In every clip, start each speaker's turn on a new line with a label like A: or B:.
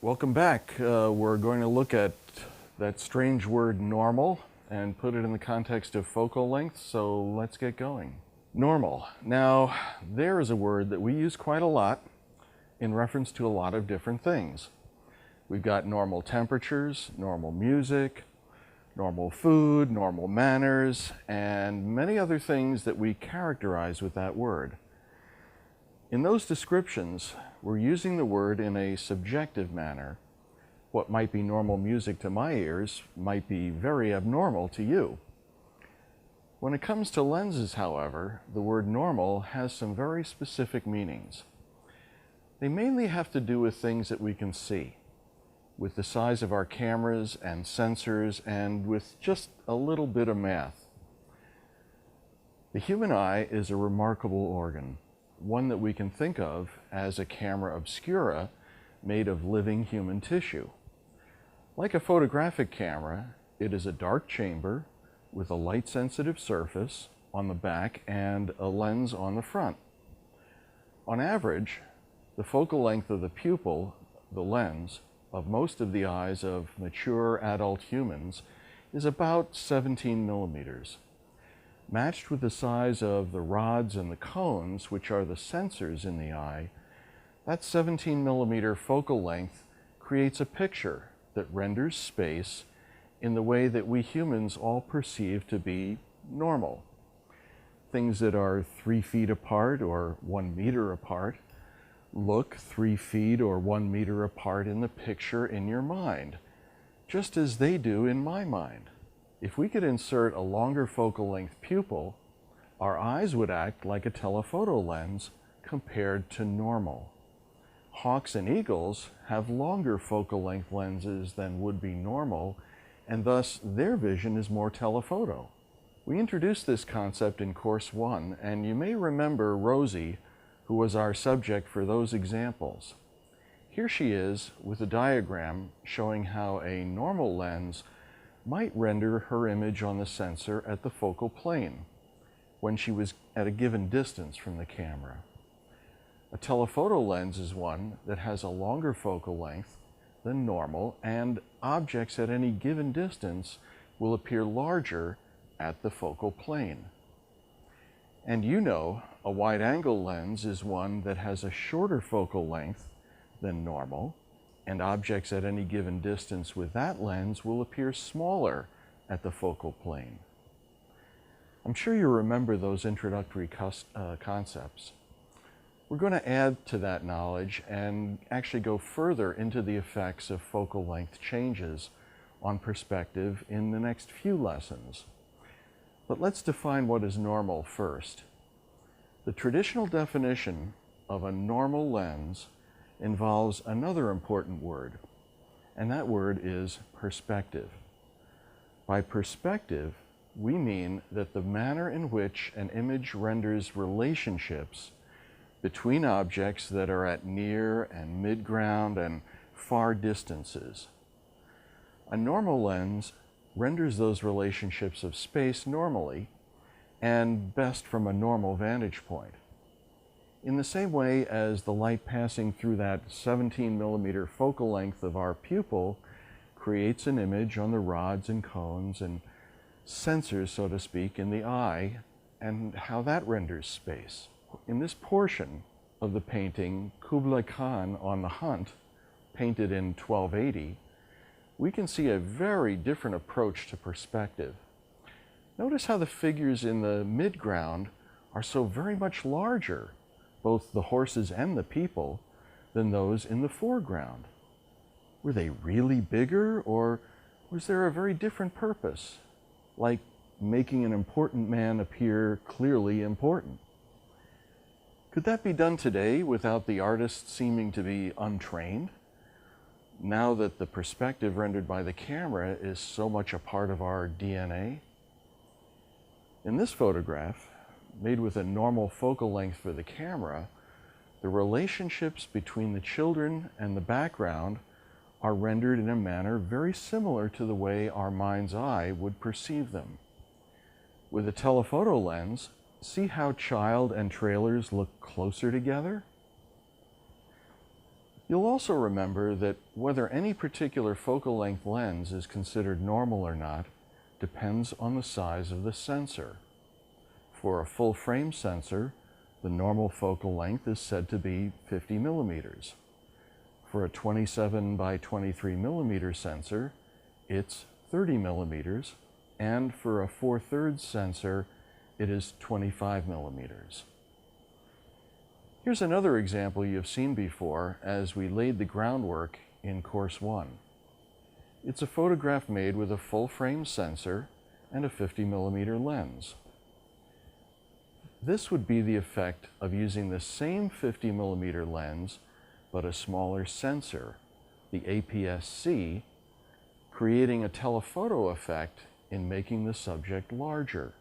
A: Welcome back. We're going to look at that strange word normal and put it in the context of focal length, so let's get going. Normal. Now, there is a word that we use quite a lot in reference to a lot of different things. We've got normal temperatures, normal music, normal food, normal manners, and many other things that we characterize with that word. In those descriptions, we're using the word in a subjective manner. What might be normal music to my ears might be very abnormal to you. When it comes to lenses, however, the word normal has some very specific meanings. They mainly have to do with things that we can see, with the size of our cameras and sensors, and with just a little bit of math. The human eye is a remarkable organ, one that we can think of as a camera obscura made of living human tissue. Like a photographic camera, it is a dark chamber with a light-sensitive surface on the back and a lens on the front. On average, the focal length of the pupil, the lens, of most of the eyes of mature adult humans is about 17 millimeters. Matched with the size of the rods and the cones, which are the sensors in the eye, that 17 millimeter focal length creates a picture that renders space in the way that we humans all perceive to be normal. Things that are 3 feet apart or 1 meter apart look 3 feet or 1 meter apart in the picture in your mind, just as they do in my mind. If we could insert a longer focal length pupil, our eyes would act like a telephoto lens compared to normal. Hawks and eagles have longer focal length lenses than would be normal, and thus their vision is more telephoto. We introduced this concept in Course 1, and you may remember Rosie, who was our subject for those examples. Here she is with a diagram showing how a normal lens might render her image on the sensor at the focal plane when she was at a given distance from the camera. A telephoto lens is one that has a longer focal length than normal, and objects at any given distance will appear larger at the focal plane. And you know, a wide-angle lens is one that has a shorter focal length than normal, and objects at any given distance with that lens will appear smaller at the focal plane. I'm sure you remember those introductory concepts. We're going to add to that knowledge and actually go further into the effects of focal length changes on perspective in the next few lessons. But let's define what is normal first. The traditional definition of a normal lens involves another important word, and that word is perspective. By perspective, we mean that the manner in which an image renders relationships between objects that are at near and mid-ground and far distances. A normal lens renders those relationships of space normally and best from a normal vantage point. In the same way as the light passing through that 17 millimeter focal length of our pupil creates an image on the rods and cones and sensors, so to speak, in the eye, and how that renders space. In this portion of the painting, Kublai Khan on the Hunt, painted in 1280, we can see a very different approach to perspective. Notice how the figures in the midground are so very much larger, both the horses and the people, than those in the foreground. Were they really bigger, or was there a very different purpose, like making an important man appear clearly important? Could that be done today without the artist seeming to be untrained? Now that the perspective rendered by the camera is so much a part of our DNA? In this photograph, made with a normal focal length for the camera, the relationships between the children and the background are rendered in a manner very similar to the way our mind's eye would perceive them. With a telephoto lens, see how child and trailers look closer together? You'll also remember that whether any particular focal length lens is considered normal or not depends on the size of the sensor. For a full frame sensor, the normal focal length is said to be 50 millimeters. For a 27 by 23 millimeter sensor, it's 30 millimeters, and for a 4/3 sensor, it is 25 millimeters. Here's another example you've seen before as we laid the groundwork in Course 1. It's a photograph made with a full frame sensor and a 50 millimeter lens. This would be the effect of using the same 50 millimeter lens but a smaller sensor, the APS-C, creating a telephoto effect in making the subject larger.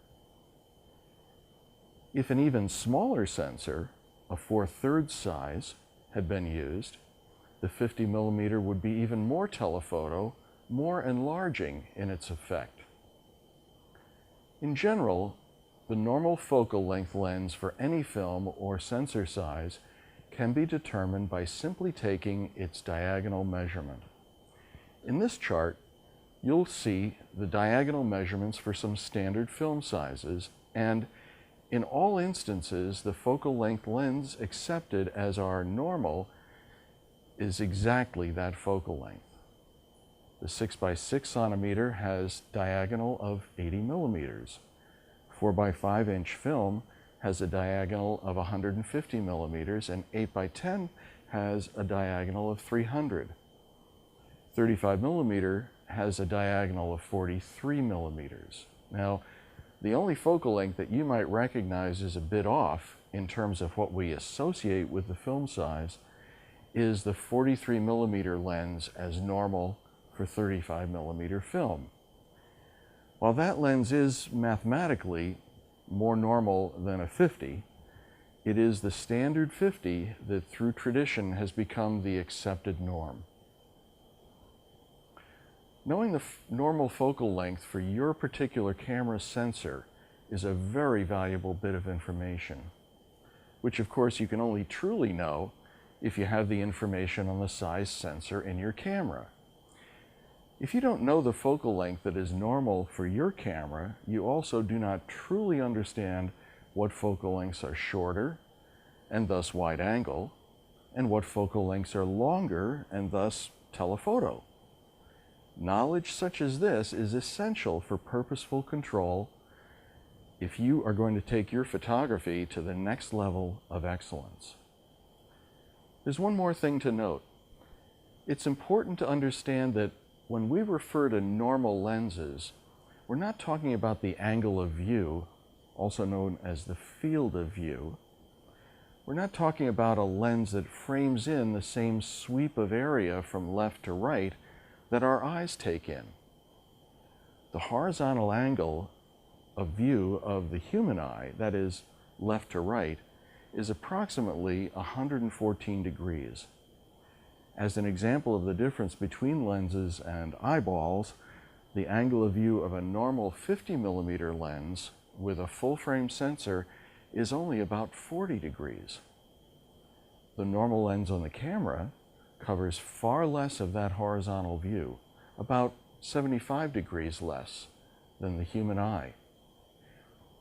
A: If an even smaller sensor, a 4/3 size, had been used, the 50 millimeter would be even more telephoto, more enlarging in its effect. In general, the normal focal length lens for any film or sensor size can be determined by simply taking its diagonal measurement. In this chart, you'll see the diagonal measurements for some standard film sizes, and in all instances, the focal length lens accepted as our normal is exactly that focal length. The 6x6 centimeter has diagonal of 80 millimeters. 4x5 inch film has a diagonal of 150 millimeters, and 8x10 has a diagonal of 300. 35 millimeter has a diagonal of 43 millimeters. Now, the only focal length that you might recognize is a bit off in terms of what we associate with the film size is the 43 millimeter lens as normal for 35 millimeter film. While that lens is mathematically more normal than a 50, it is the standard 50 that through tradition has become the accepted norm. Knowing the normal focal length for your particular camera sensor is a very valuable bit of information, which of course you can only truly know if you have the information on the size sensor in your camera. If you don't know the focal length that is normal for your camera, you also do not truly understand what focal lengths are shorter, and thus wide angle, and what focal lengths are longer, and thus telephoto. Knowledge such as this is essential for purposeful control if you are going to take your photography to the next level of excellence. There's one more thing to note. It's important to understand that when we refer to normal lenses, we're not talking about the angle of view, also known as the field of view. We're not talking about a lens that frames in the same sweep of area from left to right that our eyes take in. The horizontal angle of view of the human eye, that is left to right, is approximately 114 degrees. As an example of the difference between lenses and eyeballs, the angle of view of a normal 50 millimeter lens with a full frame sensor is only about 40 degrees. The normal lens on the camera covers far less of that horizontal view, about 75 degrees less than the human eye.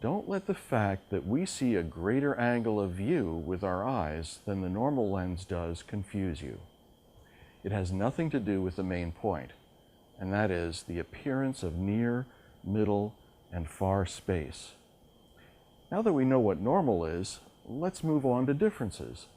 A: Don't let the fact that we see a greater angle of view with our eyes than the normal lens does confuse you. It has nothing to do with the main point, and that is the appearance of near, middle, and far space. Now that we know what normal is, let's move on to differences.